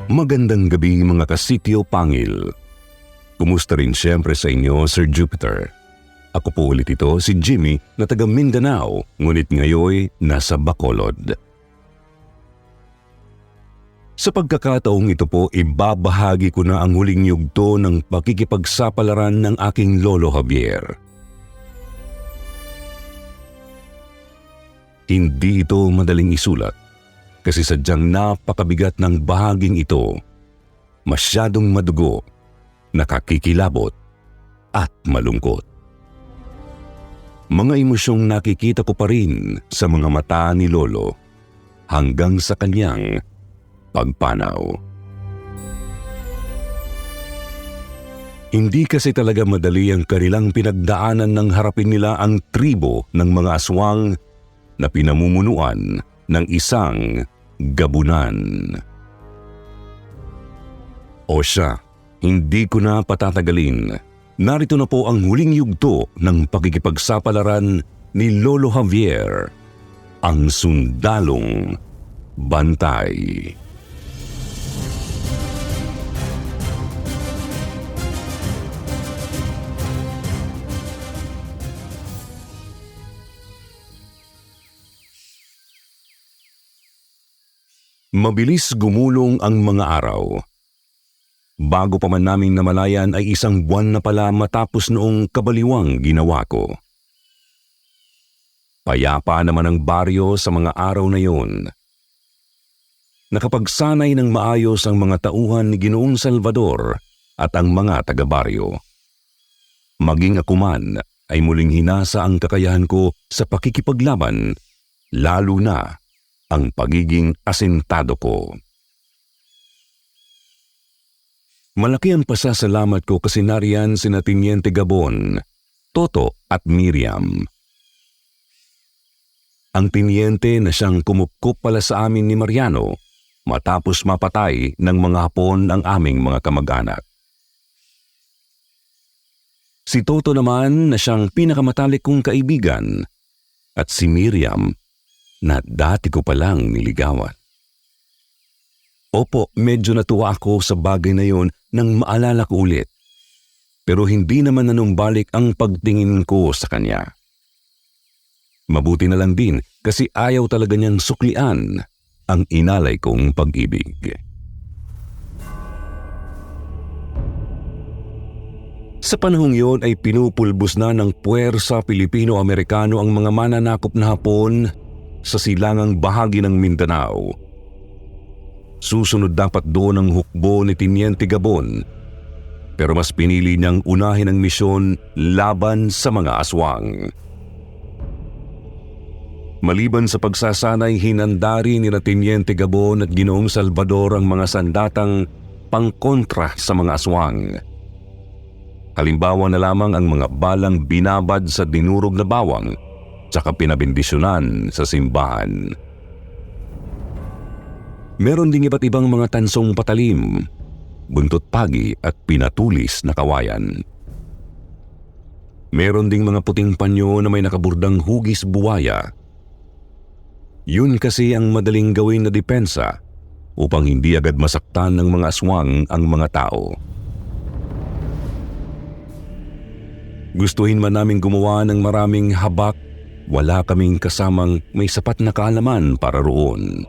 Magandang gabi mga kasityo pangil. Kumusta rin siyempre sa inyo, Sir Jupiter? Ako po ulit ito, si Jimmy na taga Mindanao, ngunit ngayoy nasa Bacolod. Sa pagkakataong ito po, ibabahagi ko na ang huling yugto ng pakikipagsapalaran ng aking Lolo Javier. Hindi ito madaling isulat. Kasi sadyang napakabigat ng bahaging ito, masyadong madugo, nakakikilabot, at malungkot. Mga emosyong nakikita ko pa rin sa mga mata ni Lolo hanggang sa kanyang pagpanaw. Hindi kasi talaga madali ang kanilang pinagdaanan nang harapin nila ang tribo ng mga aswang na pinamumunuan ng isang gabunan. O siya, hindi ko na patatagalin. Narito na po ang huling yugto ng pakikipagsapalaran ni Lolo Javier, ang Sundalong Bantay. Mabilis gumulong ang mga araw. Bago pa man naming namalayan ay isang buwan na pala matapos noong kabaliwang ginawa ko. Payapa naman ang baryo sa mga araw na yun. Nakapagsanay ng maayos ang mga tauhan ni Ginoong Salvador at ang mga taga-baryo. Maging ako man ay muling hinasa ang kakayahan ko sa pakikipaglaban, lalo na ang pagiging asentado ko. Malaki ang pasasalamat ko kasi nariyan sina Teniente Gabon, Toto at Miriam. Ang teniente na siyang kumupkup pala sa amin ni Mariano matapos mapatay ng mga Hapon ang aming mga kamag-anak. Si Toto naman na siyang pinakamatalik kong kaibigan at si Miriam na dati ko palang niligawan. Opo, medyo natuwa ako sa bagay na yon nang maalala ko ulit. Pero hindi naman nanumbalik ang pagtingin ko sa kanya. Mabuti na lang din kasi ayaw talaga niyang suklian ang inalay kong pag-ibig. Sa panahong yon ay pinupulbos na ng puwersa Pilipino-Amerikano ang mga mananakop na Hapon sa silangang bahagi ng Mindanao. Susunod dapat doon ang hukbo ni Teniente Gabon, pero mas pinili niyang unahin ang misyon laban sa mga aswang. Maliban sa pagsasanay, hinandari ni Teniente Gabon at Ginoong Salvador ang mga sandatang pangkontra sa mga aswang. Halimbawa na lamang ang mga balang binabad sa dinurog na bawang tsaka pinabindisyonan sa simbahan. Meron ding iba't ibang mga tansong patalim, buntot pagi at pinatulis na kawayan. Meron ding mga puting panyo na may nakaburdang hugis buwaya. Yun kasi ang madaling gawin na depensa upang hindi agad masaktan ng mga aswang ang mga tao. Gustuhin man namin gumawa ng maraming habak, wala kaming kasamang may sapat na kaalaman para roon.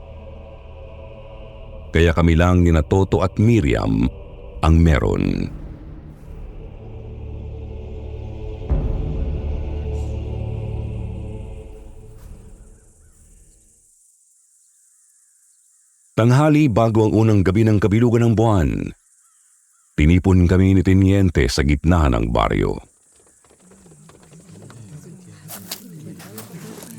Kaya kami lang ni Toto at Miriam ang meron. Tanghali bago ang unang gabi ng kabilugan ng buwan, tinipon kami ni Teniente sa gitna ng baryo.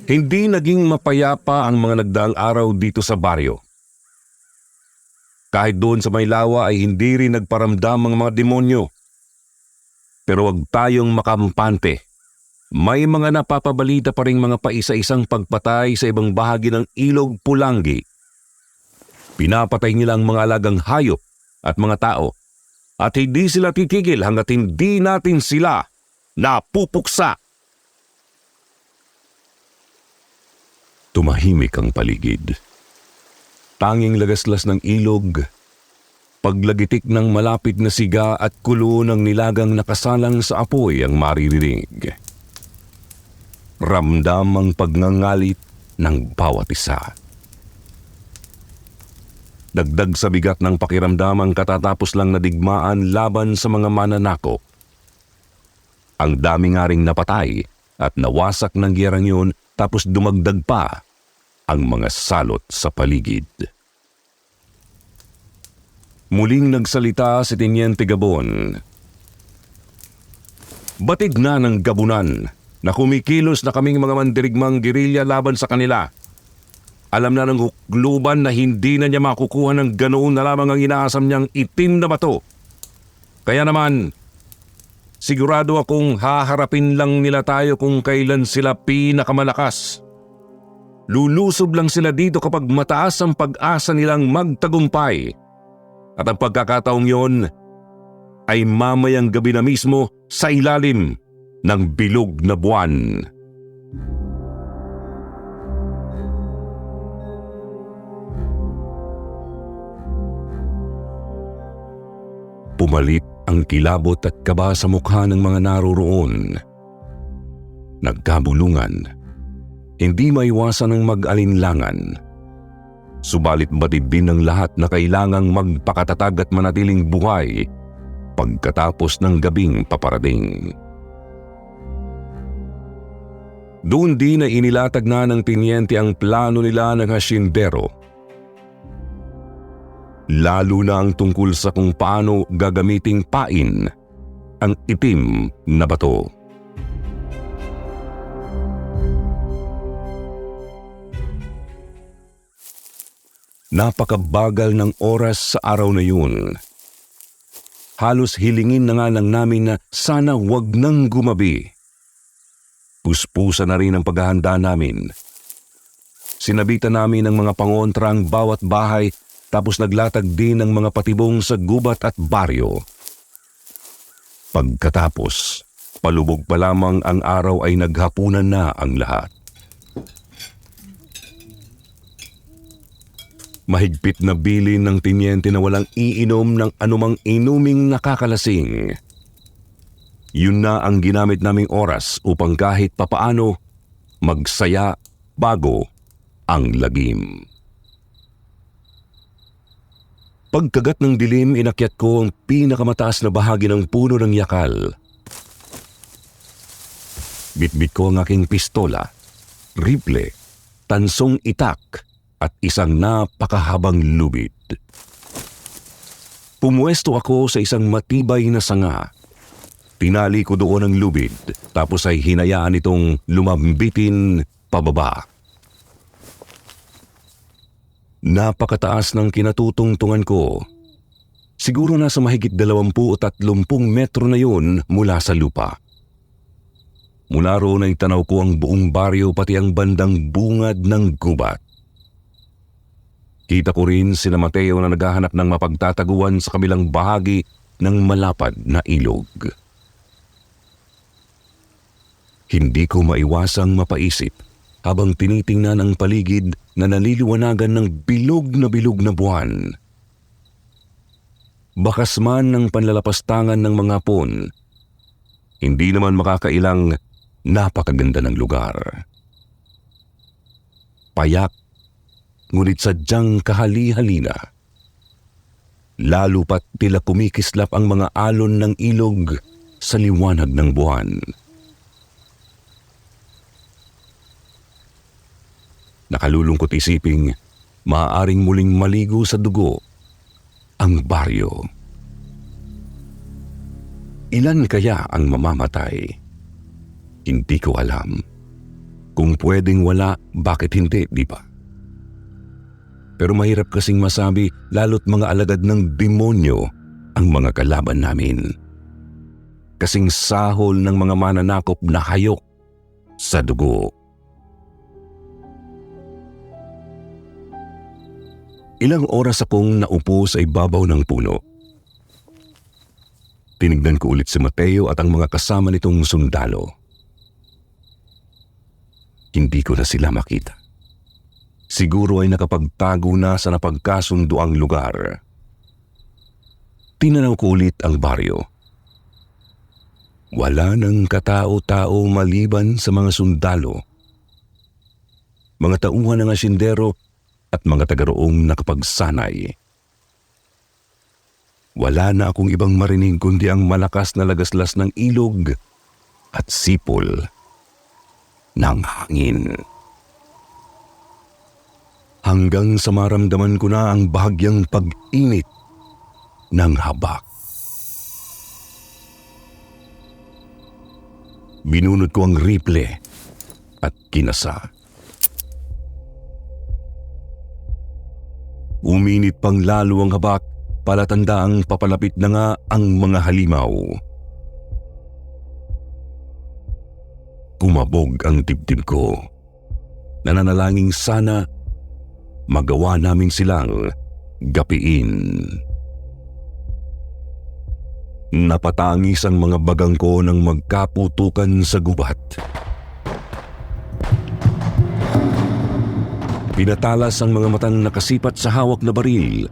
Hindi naging mapayapa ang mga nagdaang araw dito sa baryo. Kahit doon sa Maylawa ay hindi rin nagparamdam ang mga demonyo. Pero wag tayong makampante. May mga napapabalita pa ring mga paisa-isang pagpatay sa ibang bahagi ng Ilog Pulangi. Pinapatay nila ang mga alagang hayop at mga tao. At hindi sila titigil hanggat hindi natin sila napupuksa. Tumahimik ang paligid. Tanging lagaslas ng ilog Paglagitik ng malapit na siga at kulo ng nilagang nakasalang sa apoy ang maririnig. Ramdam ang pagngangalit ng bawat isa. Dagdag sa bigat ng pakiramdam ang katatapos lang na digmaan laban sa mga mananakop. Ang dami nga ring napatay at nawasak ng giyerang yun, tapos dumagdag pa ang mga salot sa paligid. Muling nagsalita si Teniente Gabon. Batid na ng gabunan na kumikilos na kaming mga mandirigmang gerilya laban sa kanila. Alam na ng hukluban na hindi na niya makukuha ng ganoon na lamang ang inaasam niyang itim na bato. Kaya naman, sigurado akong haharapin lang nila tayo kung kailan sila pinakamalakas. Lulusob lang sila dito kapag mataas ang pag-asa nilang magtagumpay. At ang pagkakataong yon ay mamayang gabi na mismo sa ilalim ng bilog na buwan. Pumalit ang kilabot at kaba sa mukha ng mga naroroon. Nagkabulungan, hindi maiwasan ang mag-alinlangan. Subalit batid din ng lahat na kailangang magpakatatag at manatiling buhay pagkatapos ng gabing paparating. Doon din na inilatag na ng teniente ang plano nila ng hasyendero. Lalo na ang tungkol sa kung paano gagamiting pain ang itim na bato. Napakabagal ng oras sa araw na yun. Halos hilingin na nga lang namin na sana wag nang gumabi. Puspusa na rin ang paghahanda namin. Sinabitan namin ng mga pangontra ang bawat bahay, tapos naglatag din ng mga patibong sa gubat at baryo. Pagkatapos, palubog pa lamang ang araw ay naghapunan na ang lahat. Mahigpit na bilin ng teniente na walang iinom ng anumang inuming nakakalasing. Yun na ang ginamit naming oras upang kahit papaano magsaya bago ang lagim. Pagkagat ng dilim, inakyat ko ang pinakamataas na bahagi ng puno ng yakal. Bitbit ko ang aking pistola, rifle, tansong itak, at isang napakahabang lubid. Pumuesto ako sa isang matibay na sanga. Tinali ko doon ang lubid, tapos ay hinayaan itong lumambitin pababa. Napakataas ng kinatutungtungan ko. Siguro nasa mahigit 20 o 30 metro na yun mula sa lupa. Mula roon ay tanaw ko ang buong baryo pati ang bandang bungad ng gubat. Kita ko rin sina Mateo na naghahanap ng mapagtataguan sa kabilang bahagi ng malapad na ilog. Hindi ko maiwasang mapaisip habang tinitingnan ang paligid na naliliwanagan ng bilog na buwan. Bakas man ng panlalapastangan ng mga hapon, hindi naman makakailang napakaganda ng lugar. Payak, ngunit sadyang kahali-halina. Lalo pat tila kumikislap ang mga alon ng ilog sa liwanag ng buwan. Nakalulungkot isiping maaaring muling maligo sa dugo ang baryo. Ilan kaya ang mamamatay? Hindi ko alam. Kung pwedeng wala, bakit hindi, di ba? Pero mahirap kasing masabi, lalo't mga alagad ng demonyo ang mga kalaban namin. Kasing sahol ng mga mananakop na hayok sa dugo. Ilang oras akong naupo sa ibabaw ng puno. Tinignan ko ulit si Mateo at ang mga kasama nitong sundalo. Hindi ko na sila makita. Siguro ay nakapagtago na sa napagkasundo ang lugar. Tinanaw ko ulit ang baryo. Wala nang katao-tao maliban sa mga sundalo, mga tauhan ng asyendero at mga taga-roong nakapagsanay. Wala na akong ibang marinig kundi ang malakas na lagaslas ng ilog at sipol ng hangin. Hanggang sa maramdaman ko na ang bahagyang pag-init ng habak. Binunot ko ang rifle at kinasa. Uminit pang lalo ang habak, palatandaang papalapit na nga ang mga halimaw. Kumabog ang dibdib ko. Nananalangin sana magawa namin silang gapiin. Napatangis ang mga bagang ko nang magkaputukan sa gubat. Pinatalas ang mga matang nakasipat sa hawak na baril.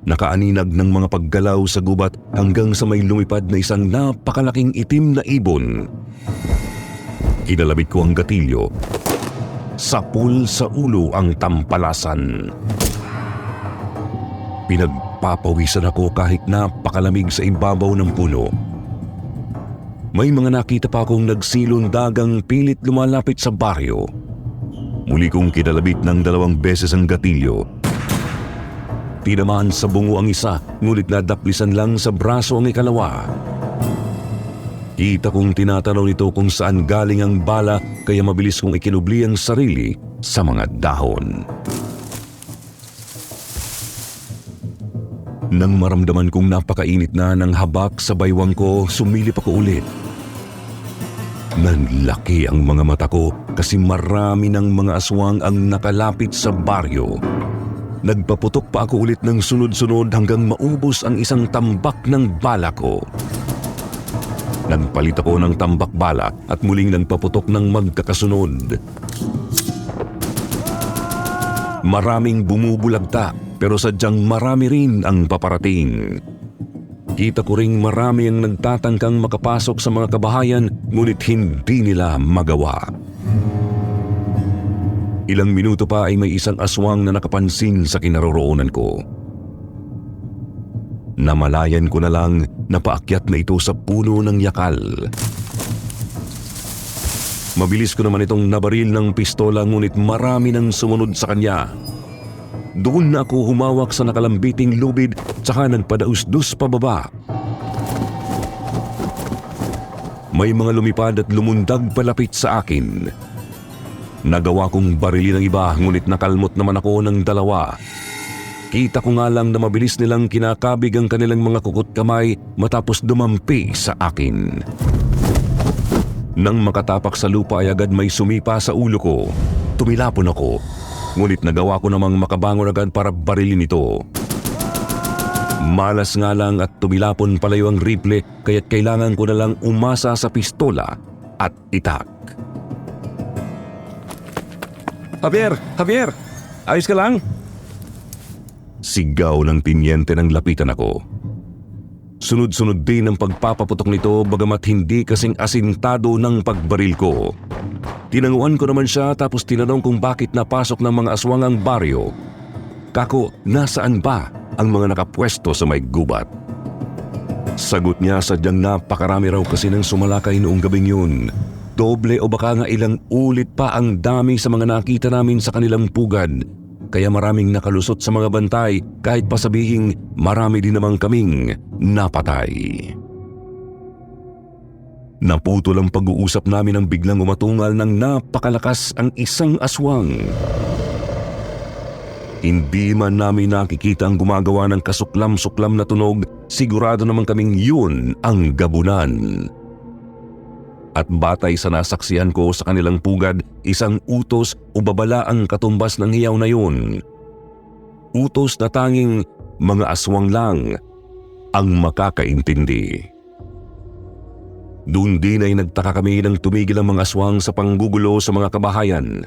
Nakaaninag ng mga paggalaw sa gubat hanggang sa may lumipad na isang napakalaking itim na ibon. Kinalabit ko ang gatilyo. Sapul sa ulo ang tampalasan. Pinagpapawisan ako kahit napakalamig sa ibabaw ng puno. May mga nakita pa akong nagsilundagang pilit lumalapit sa baryo. Muli kong kinalabit ng 2 beses ang gatilyo. Tinamaan sa bungo ang isa, ngunit nadaplisan lang sa braso ang ikalawa. Kita kong tinatanaw nito kung saan galing ang bala, kaya mabilis kong ikinubli ang sarili sa mga dahon. Nang maramdaman kong napakainit na ng habak sa baywang ko, sumilip ako ulit. Nanlaki ang mga mata ko kasi marami ng mga aswang ang nakalapit sa baryo. Nagpaputok pa ako ulit ng sunod-sunod hanggang maubos ang isang tambak ng bala ko. Nagpalit ako ng tambak bala at muling nagpaputok ng magkakasunod. Maraming bumubulagta pero sadyang marami rin ang paparating. Kita ko ring marami ang nagtatangkang makapasok sa mga kabahayan ngunit hindi nila magawa. Ilang minuto pa ay may isang aswang na nakapansin sa kinaroroonan ko. Namalayan ko na lang na paakyat na ito sa puno ng yakal. Mabilis ko naman itong nabaril ng pistola ngunit marami nang sumunod sa kanya. Doon na ako humawak sa nakalambiting lubid tsaka nagpadaus-dus pababa. May mga lumipad at lumundag palapit sa akin. Nagawa kong barilin ng iba ngunit nakalmot naman ako ng 2. Kita ko nga lang na mabilis nilang kinakabig ang kanilang mga kukot kamay matapos dumampi sa akin. Nang makatapak sa lupa ay agad may sumipa sa ulo ko. Tumilapon ako, ngunit nagawa ko namang makabangon agad para barilin ito. Malas nga lang at tumilapon palayo ang rifle kaya't kailangan ko na lang umasa sa pistola at itak. Javier! Ayos ka lang? Sigaw ng tinyente nang lapitan ako. Sunod-sunod din ang pagpapaputok nito bagamat hindi kasing asintado ng pagbaril ko. Tinanguan ko naman siya tapos tinanong kung bakit napasok ng mga aswang ang baryo. Kako, nasaan ba ang mga nakapwesto sa may gubat? Sagot niya sadyang napakarami raw kasi nang sumalakay noong gabing yun. Doble o baka nga ilang ulit pa ang dami sa mga nakita namin sa kanilang pugad. Kaya maraming nakalusot sa mga bantay kahit pa sabihing marami din namang kaming napatay. Naputol ang pag-uusap namin nang biglang umatungal ng napakalakas ang isang aswang. Hindi man namin nakikita ang gumagawa ng kasuklam-suklam na tunog, sigurado naman kaming yun ang gabunan. At batay sa nasaksihan ko sa kanilang pugad, isang utos o babala ang katumbas ng hiyaw na yun. Utos na tanging mga aswang lang ang makakaintindi. Doon din ay nagtaka kami nang tumigil ang mga aswang sa panggugulo sa mga kabahayan.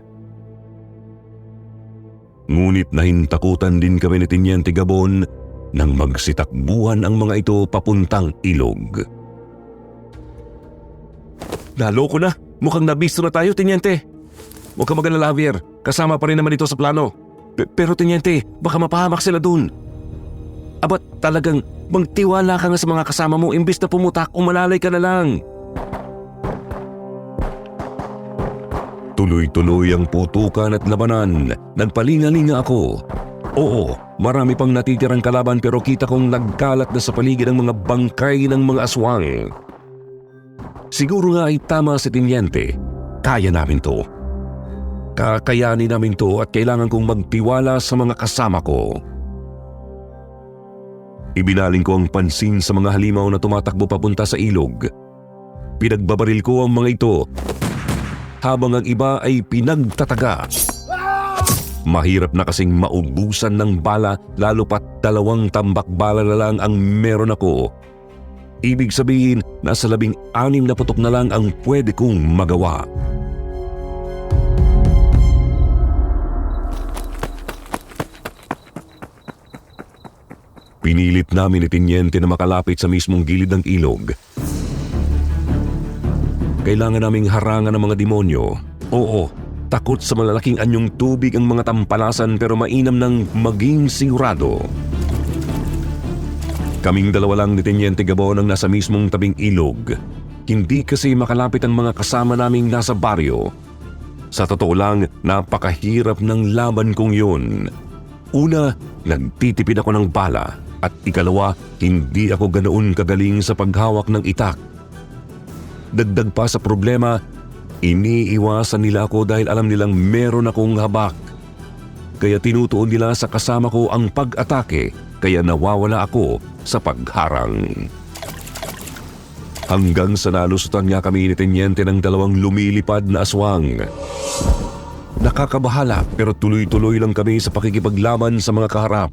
Ngunit nahintakutan din kami ni Tiniente Gabon nang magsitakbuhan ang mga ito papuntang ilog. Naloko na! Mukhang nabisto na tayo, Tenyente! Huwag ka mag-alala, Javier. Kasama pa rin naman ito sa plano. Pero Tenyente, baka mapahamak sila dun. Abat talagang magtiwala ka nga sa mga kasama mo imbis na pumutak, umalalay ka na lang. Tuloy-tuloy ang putukan at labanan. Nagpalingalinga ako. Oo, marami pang natitirang kalaban pero kita kong nagkalat na sa paligid ang mga bangkay ng mga aswang. Siguro nga ay tama si Tenyente. Kaya namin to. Kakayanin namin to at kailangan kong magtiwala sa mga kasama ko. Ibinaling ko ang pansin sa mga halimaw na tumatakbo papunta sa ilog. Pinagbabaril ko ang mga ito habang ang iba ay pinagtataga. Mahirap na kasing maubusan ng bala lalo pat 2 tambak bala na lang ang meron ako. Ibig sabihin, nasa 16 na putok na lang ang pwede kong magawa. Pinilit namin ni Tenyente na makalapit sa mismong gilid ng ilog. Kailangan naming harangan ng mga demonyo. Oo, takot sa malalaking anyong tubig ang mga tampalasan pero mainam ng maging sigurado. Kaming dalawa lang ni Tenyente Gabon ang nasa mismong tabing ilog. Hindi kasi makalapit ang mga kasama naming nasa baryo. Sa totoo lang, napakahirap ng laban kong yun. Una, nagtitipid ako ng bala. At ikalawa, hindi ako ganoon kagaling sa paghawak ng itak. Dagdag pa sa problema, iniiwasan nila ako dahil alam nilang meron akong habak. Kaya tinutuon nila sa kasama ko ang pag-atake, kaya nawawala ako sa pagharang. Hanggang sa nalusutan nga kami ni Tenyente ng 2 lumilipad na aswang. Nakakabahala pero tuloy-tuloy lang kami sa pakikipaglaban sa mga kaharap.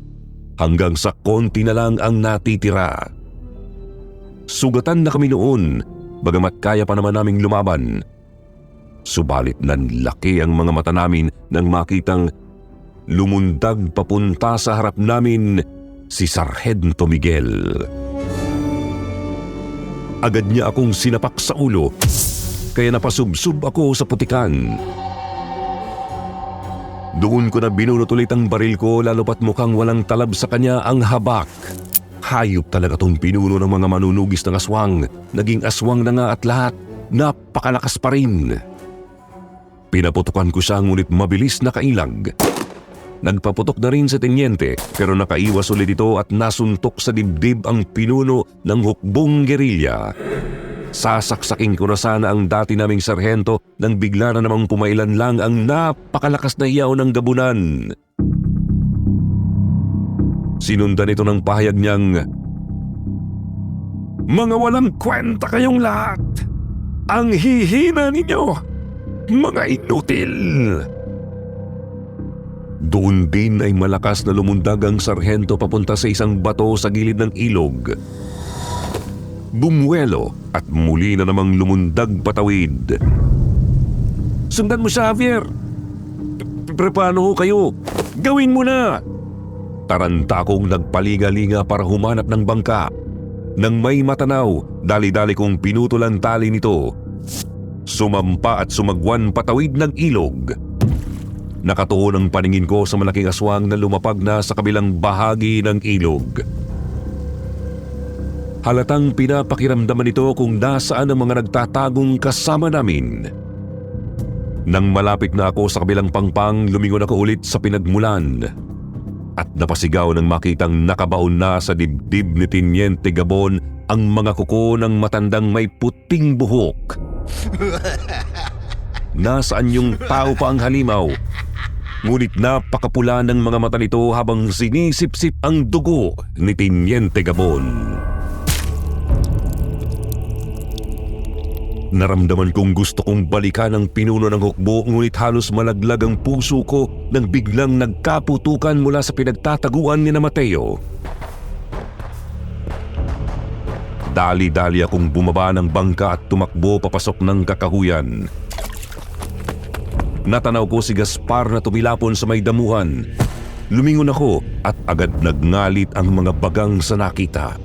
Hanggang sa konti na lang ang natitira. Sugatan na kami noon, bagamat kaya pa naman naming lumaban. Subalit nanlaki ang mga mata namin nang makitang lumundag papunta sa harap namin si Sargento Miguel. Agad niya akong sinapak sa ulo, kaya napasubsob ako sa putikan. Doon ko na binunot ulit ang baril ko lalo pat mukhang walang talab sa kanya ang habak. Hayop talaga tong pinuno ng mga manunugis ng aswang. Naging aswang na nga at lahat. Napakalakas pa rin. Pinaputukan ko siya ngunit mabilis na kailag. Nagpaputok na rin sa Tenyente pero nakaiwas ulit ito at nasuntok sa dibdib ang pinuno ng hukbong gerilya. Sasaksakin ko na sana ang dati naming sarhento nang bigla na namang pumailan lang ang napakalakas na hiyaw ng gabunan. Sinundan ito ng pahayag niyang, "Mga walang kwenta kayong lahat! Ang hihina ninyo! Mga inutil!" Doon din ay malakas na lumundag ang sarhento papunta sa isang bato sa gilid ng ilog. Bumuelo at muli na namang lumundag patawid. "Sundan mo siya, Javier! Paano ho kayo? Gawin mo na!" Taranta kong nagpaliga-liga para humanap ng bangka. Nang may matanaw, dali-dali kong pinutol ang tali nito. Sumampa at sumagwan patawid ng ilog. Nakatuon ang paningin ko sa malaking aswang na lumapag na sa kabilang bahagi ng ilog. Halatang pinapakiramdaman nito kung nasaan ang mga nagtatagong kasama namin. Nang malapit na ako sa kabilang pangpang, lumingon ako ulit sa pinagmulan. At napasigaw nang makitang nakabaon na sa dibdib ni Tenyente Gabon ang mga kuko ng matandang may puting buhok. Nasaan yung tao pa ang halimaw? Ngunit napakapula ng mga mata nito habang sinisip-sip ang dugo ni Tenyente Gabon. Naramdaman kong gusto kong balikan ang pinuno ng hukbo ngunit halos malaglag ang puso ko nang biglang nagkaputukan mula sa pinagtataguan ni na Mateo. Dali-dali akong bumaba ng bangka at tumakbo papasok ng kakahuyan. Natanaw ko si Gaspar na tumilapon sa may damuhan. Lumingon ako at agad nagngalit ang mga bagang sa nakita.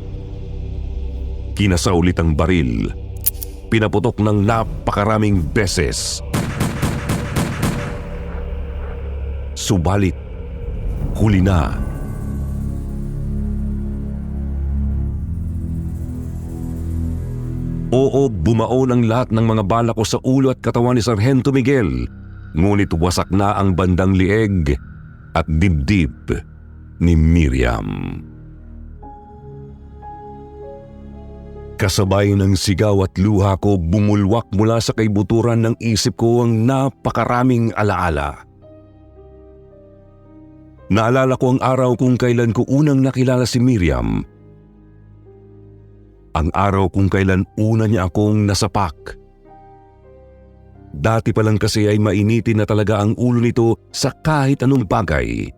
Kinasaulit ang baril. Pinaputok ng napakaraming beses. Subalit, huli na. Oo, bumaon ang lahat ng mga bala ko sa ulo at katawan ni Sargento Miguel, ngunit wasak na ang bandang lieg at dibdib ni Miriam. Kasabay ng sigaw at luha ko, bumulwak mula sa kaibuturan ng isip ko ang napakaraming alaala. Naalala ko ang araw kung kailan ko unang nakilala si Miriam. Ang araw kung kailan una niya akong nasapak. Dati pa lang kasi ay mainitin na talaga ang ulo nito sa kahit anong bagay.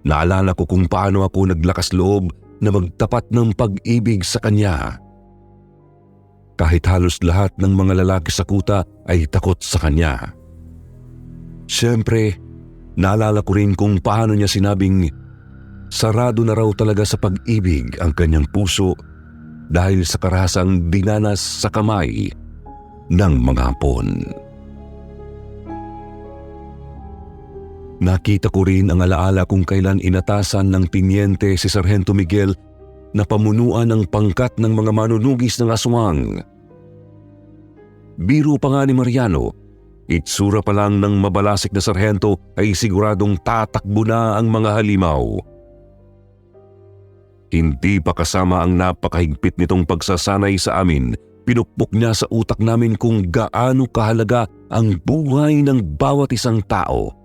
Naalala ko kung paano ako naglakas loob na magtapat ng pag-ibig sa kanya. Kahit halos lahat ng mga lalaki sa kuta ay takot sa kanya. Siyempre, naalala ko rin kung paano niya sinabing sarado na raw talaga sa pag-ibig ang kanyang puso dahil sa karahasang dinanas sa kamay ng mga hapon. Nakita ko rin ang alaala kung kailan inatasan ng tinyente si Sargento Miguel na pamunuan ng pangkat ng mga manunugis ng aswang. Biro pa nga ni Mariano, itsura pa lang ng mabalasik na sarhento ay siguradong tatakbo na ang mga halimaw. Hindi pa kasama ang napakahigpit nitong pagsasanay sa amin, pinukpok niya sa utak namin kung gaano kahalaga ang buhay ng bawat isang tao.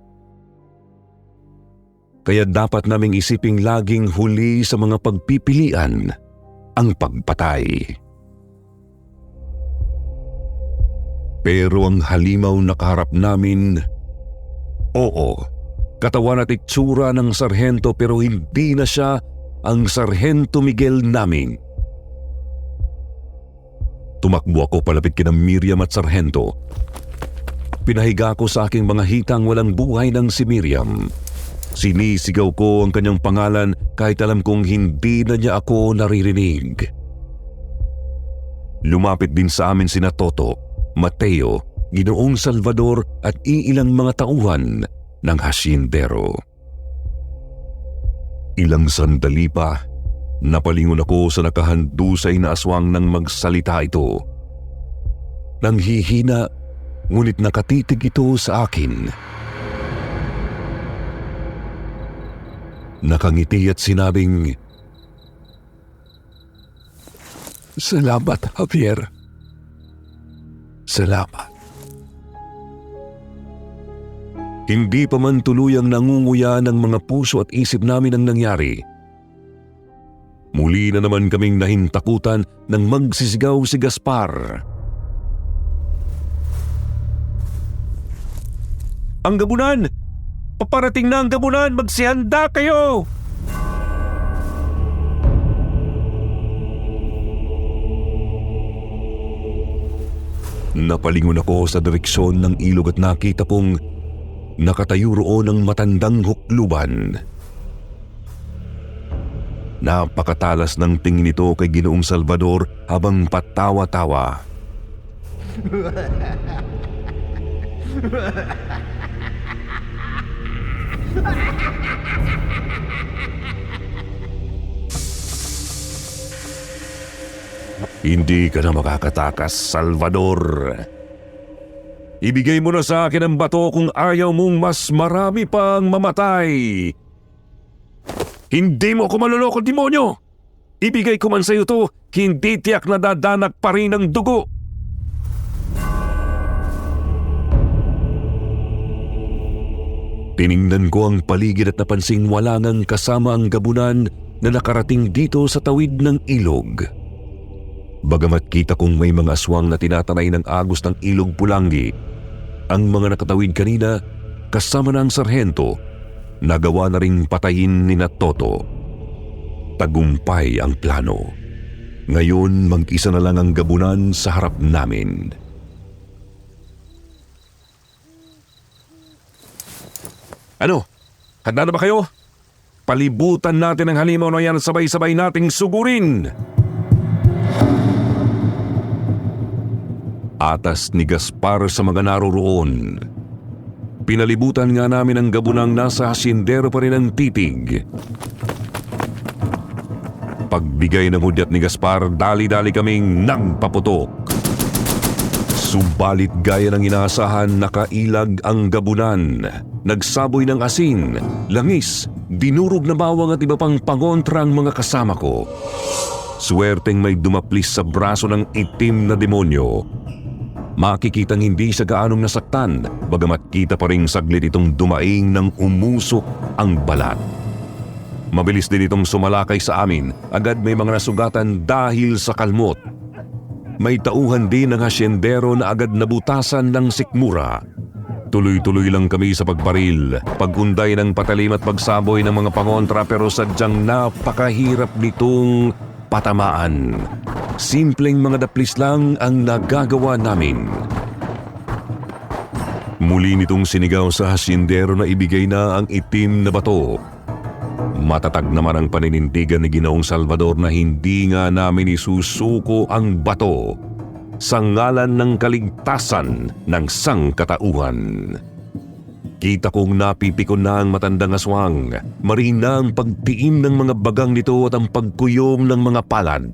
Kaya dapat naming isiping laging huli sa mga pagpipilian ang pagpatay. Pero ang halimaw na kaharap namin, oo, katawan at itsura ng sarhento pero hindi na siya ang Sargento Miguel namin. Tumakbo ako palapit kina Miriam at Sargento. Pinahiga ko sa aking mga hitang walang buhay ng si Miriam. Sinisigaw ko ang kanyang pangalan kahit alam kong hindi na niya ako naririnig. Lumapit din sa amin sina Toto, Mateo, Ginoong Salvador at iilang mga tauhan ng hasyendero. Ilang sandali pa, napalingon ako sa nakahandusay na aswang nang magsalita ito. Nanghihina, ngunit nakatitig ito sa akin. Nakangiti at sinabing, "Salamat, Javier. Salamat." Hindi pa man tuluyang nangunguya ng mga puso at isip namin ang nangyari. Muli na naman kaming nahintakutan nang magsisigaw si Gaspar. "Ang gabunan! Paparating na ang gabunan! Magsihanda kayo!" Napalingon ako sa direksyon ng ilog at nakita kong nakatayo roon ang matandang hukluban. Napakatalas ng tingin nito kay Ginoong Salvador habang patawa-tawa. "Hindi ka na makakatakas, Salvador. Ibigay mo na sa akin ang bato kung ayaw mong mas marami pang mamatay. Hindi mo ako maluloko, demonyo! Ibigay ko man sa iyo to, hindi tiyak na dadanak pa rin ang dugo." Tiningnan ko ang paligid at napansing wala ngang kasama ang gabunan na nakarating dito sa tawid ng ilog. Bagamat kita kong may mga aswang na tinatanay ng agos ng ilog Pulangi, ang mga nakatawid kanina kasama na ang sarhento, nagawa na ring patayin ni Toto. Tagumpay ang plano. Ngayon mag-isa na lang ang gabunan sa harap namin. Ano? Handa na ba kayo? Palibutan natin ang halimaw na yan at sabay-sabay nating sugurin! Atas ni Gaspar sa mga naroroon. Pinalibutan nga namin ang gabunang nasa hasyendero pa rin ang titig. Pagbigay ng hudyat ni Gaspar, dali-dali kaming nagpaputok. Subalit gaya ng inaasahan, nakailag ang gabunan. Nagsaboy ng asin, langis, dinurog na bawang at iba pang pangontra ang mga kasama ko. Swerteng may dumaplis sa braso ng itim na demonyo. Makikitang hindi siya gaanong nasaktan, bagamat kita pa ring saglit itong dumaing nang umusok ang balat. Mabilis din itong sumalakay sa amin, agad may mga nasugatan dahil sa kalmot. May tauhan din ng hasyendero na agad nabutasan ng sikmura. Tuloy-tuloy lang kami sa pagbaril, pagkunday ng patalim at pagsaboy ng mga pangontra, pero sadyang napakahirap nitong patamaan. Simpleng mga daplis lang ang nagagawa namin. Muli nitong sinigaw sa hasyendero na ibigay na ang itim na bato. Matatag naman ang paninindigan ni Ginoong Salvador na hindi nga namin isusuko ang bato sa ngalan ng kaligtasan ng sangkatauhan. Kita kong napipikon na ang matandang aswang, marina ang pagtiim ng mga bagang nito at ang pagkuyom ng mga palad.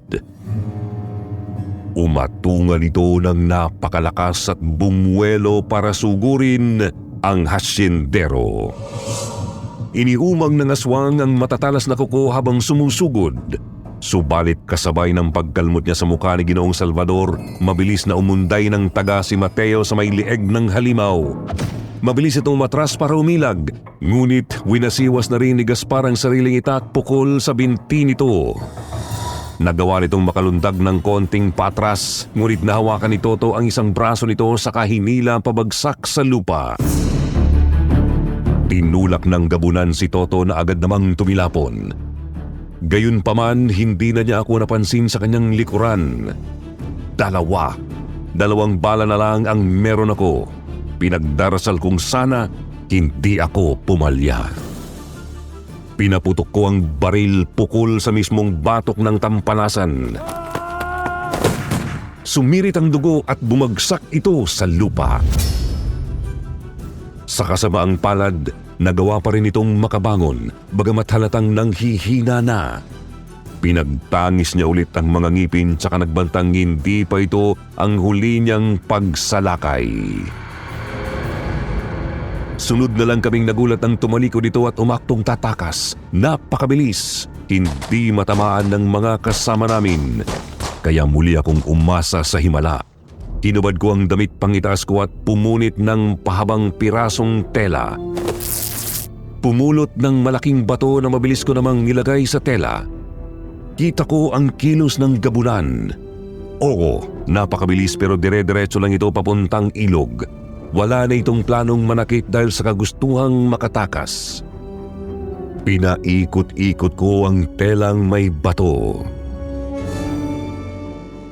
Umatungan ito ng napakalakas at bumuelo para sugurin ang hasyendero. Iniumang ng aswang ang matatalas na kuko habang sumusugod. Subalit kasabay ng pagkalmot niya sa mukha ni Ginoong Salvador, mabilis na umunday ng taga si Mateo sa may lieg ng halimaw. Mabilis itong matras para umilag, ngunit winasiwas na rin ni Gaspar ang sariling itak pukol sa binti nito. Nagawa nitong makalundag ng konting patras, ngunit nahawakan ni Toto ang isang braso nito sa kahinila pabagsak sa lupa. Tinulak ng gabunan si Toto na agad namang tumilapon. Gayunpaman, hindi na niya ako napansin sa kanyang likuran. Dalawang bala na lang ang meron ako. Pinagdarasal kong sana hindi ako pumalya. Pinaputok ko ang baril pukol sa mismong batok ng tampalasan. Sumirit ang dugo at bumagsak ito sa lupa. Sa kasamaang palad, nagawa pa rin itong makabangon, bagamat halatang nanghihina na. Pinagtangis niya ulit ang mga ngipin, tsaka nagbantang hindi pa ito ang huli niyang pagsalakay. Sunod na lang kaming nagulat ng tumalikod ito at umaktong tatakas. Napakabilis, hindi matamaan ng mga kasama namin. Kaya muli akong umasa sa himala. Tinubad ko ang damit pangitaas ko at pumunit ng pahabang pirasong tela. Pumulot ng malaking bato na mabilis ko namang nilagay sa tela. Kita ko ang kilos ng gabunan. Oo, napakabilis pero dire-diretso lang ito papuntang ilog. Wala na itong planong manakit dahil sa kagustuhang makatakas. Pinaikot-ikot ko ang telang may bato.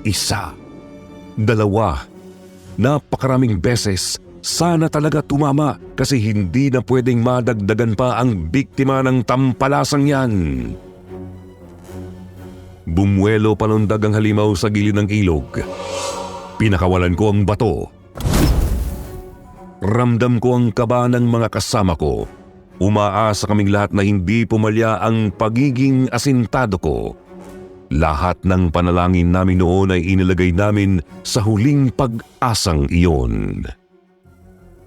Isa. Dalawa. Napakaraming beses. Sana talaga tumama kasi hindi na pwedeng madagdagan pa ang biktima ng tampalasang yan. Bumuelo palundag ang halimaw sa gilid ng ilog. Pinakawalan ko ang bato. Ramdam ko ang kaba ng mga kasama ko. Umaasa kaming lahat na hindi pumalya ang pagiging asintado ko. Lahat ng panalangin namin noon ay inilagay namin sa huling pag-asang iyon.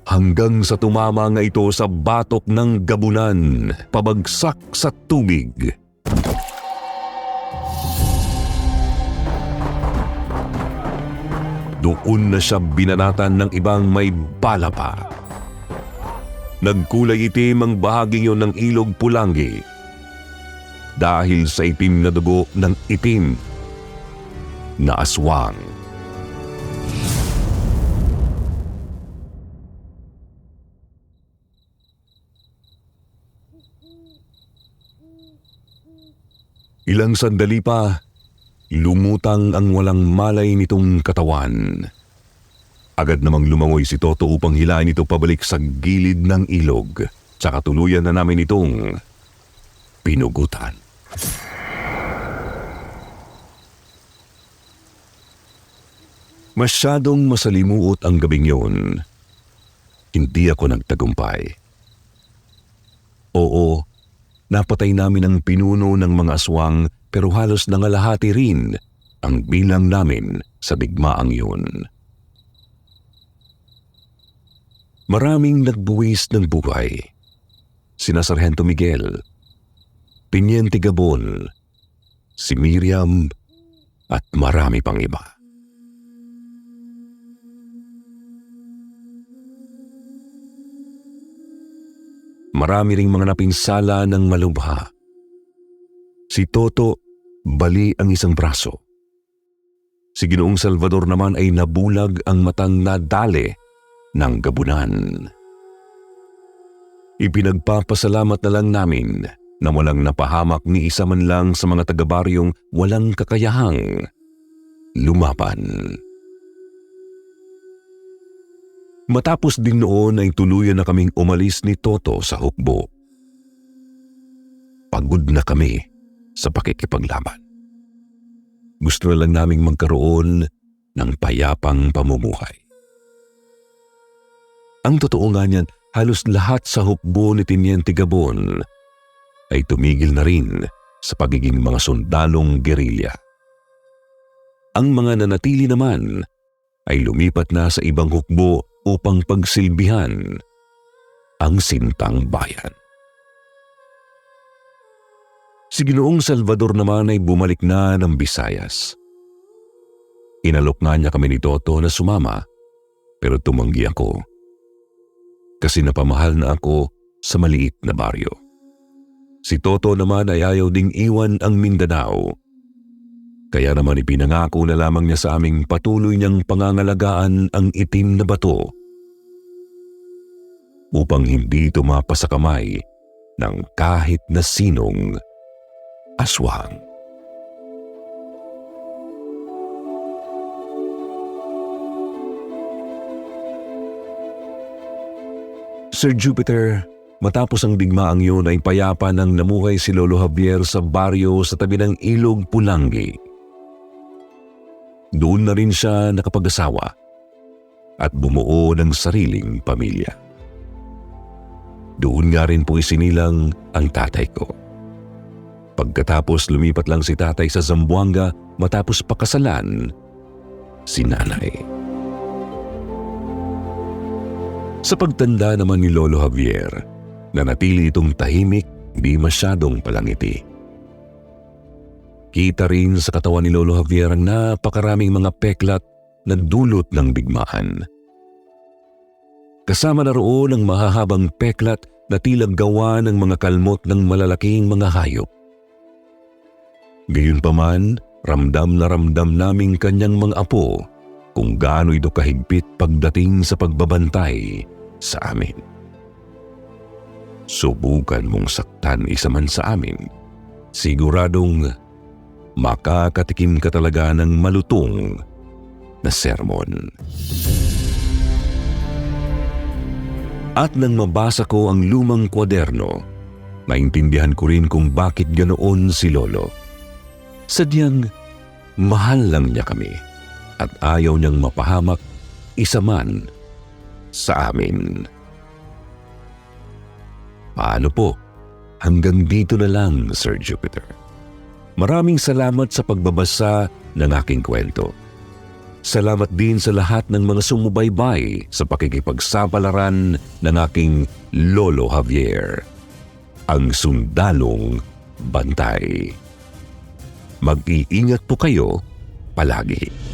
Hanggang sa tumama nga ito sa batok ng gabunan, pabagsak sa tubig. Doon na siya binanatan ng ibang may bala pa. Nagkulay itim ang bahaging yon ng ilog Pulangi. Dahil sa itim na dugo ng itim na aswang. Ilang sandali pa, lumutang ang walang malay nitong katawan. Agad namang lumangoy si Toto upang hilahin ito pabalik sa gilid ng ilog. tsaka tuluyan na namin itong pinugutan. Masyadong masalimuot ang gabing yun. Hindi ako nagtagumpay. Oo, napatay namin ang pinuno ng mga aswang pero halos nangalahati rin ang bilang namin sa digmaang yun. Maraming nagbuwis ng buhay. Sina Sargento Miguel, Teniente Gabon, si Miriam at marami pang iba. Marami ring mga napinsala ng malubha. Si Toto, bali ang isang braso. Si Ginoong Salvador naman ay nabulag ang matang nadali ng gabunan. Ipinagpapasalamat na lang namin na walang napahamak ni isa man lang sa mga taga-baryong walang kakayahang lumaban. Matapos din noon ay tuluyan na kaming umalis ni Toto sa hukbo. Pagod na kami sa pakikipaglaban. Gusto na lang naming magkaroon ng payapang pamumuhay. Ang totoo nga niyan, halos lahat sa hukbo ni Teniente Gabon ay tumigil na rin sa pagiging mga sundalong gerilya. Ang mga nanatili naman ay lumipat na sa ibang hukbo upang pagsilbihan ang sintang bayan. Si Ginoong Salvador naman ay bumalik na ng Visayas. Inalok nga niya kami ni Toto na sumama pero tumanggi ako kasi napamahal na ako sa maliit na baryo. Si Toto naman ay ayaw ding iwan ang Mindanao. Kaya naman ipinangako na lamang niya sa aming patuloy niyang pangangalagaan ang itim na bato upang hindi tumapa sa kamay ng kahit na sinong aswang. Sir Jupiter, matapos ang digmaang yun ay payapa nang namuhay si Lolo Javier sa baryo sa tabi ng Ilog Pulangi. Doon na rin siya nakapag-asawa at bumuo ng sariling pamilya. Doon nga rin po isinilang ang tatay ko. Pagkatapos lumipat lang si tatay sa Zamboanga matapos pakasalan si nanay. Sa pagtanda naman ni Lolo Javier, nanatili itong tahimik, di masyadong palangiti. Kita rin sa katawan ni Lolo Javier ang napakaraming mga peklat na dulot ng digmaan. Kasama na roon ang mahahabang peklat na tila gawa ng mga kalmot ng malalaking mga hayop. Gayunpaman, ramdam na ramdam naming kanyang mga apo kung gaano ito kahigpit pagdating sa pagbabantay sa amin. Subukan mong saktan isa man sa amin, siguradong makakatikim ka talaga ng malutong na sermon. At nang mabasa ko ang lumang kwaderno, naintindihan ko rin kung bakit ganoon si Lolo. Sadyang mahal lang niya kami at ayaw niyang mapahamak isa man sa amin. Paano po? Hanggang dito na lang, Sir Jupiter. Maraming salamat sa pagbabasa ng aking kwento. Salamat din sa lahat ng mga sumubaybay sa pakikipagsapalaran ng aking Lolo Javier, ang sundalong bantay. Mag-iingat po kayo palagi.